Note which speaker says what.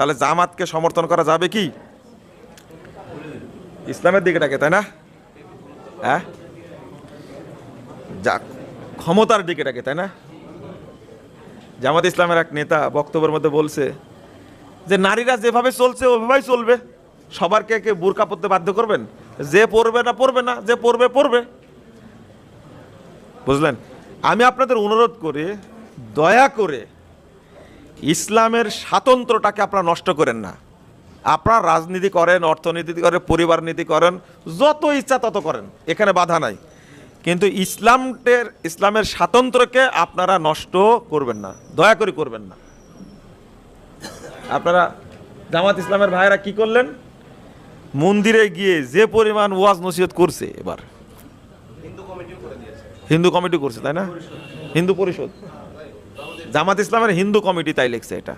Speaker 1: তাহলে জামাতকে সমর্থন করা যাবে কি? ইসলামের দিকে ডাকে, তাই না? হ্যাঁ, যা ক্ষমতার দিকে ডাকে, তাই না? জামাত ইসলামের এক নেতা বক্তব্যের মধ্যে বলছে যে নারীরা যেভাবে চলছে ওইভাবেই চলবে, সবার কে বোরকা পরতে বাধ্য করবেন? যে পরবে না পরবে না, যে পরবে পরবে। বুঝলেন? আমি আপনাদের অনুরোধ করি, দয়া করে ইসলামের স্বাতন্ত্র্যটাকে আপনারা নষ্ট করেন না। আপনারা রাজনীতি করেন, অর্থনীতি করেন, পরিবার নীতি করেন, যত ইচ্ছা তত করেন, এখানে বাধা নাই, কিন্তু ইসলামের স্বাতন্ত্র্যকে আপনারা নষ্ট করবেন না, দয়া করে করবেন না। আপনারা জামাত ইসলামের ভাইয়েরা কি করলেন? মন্দিরে গিয়ে যে পরিমাণ ওয়াজ নসিহত করছে, এবার হিন্দু কমিটি করছে, তাই না? হিন্দু পরিষদ, জামাত ইসলামের হিন্দু কমিটি তাই লিখছে এটা।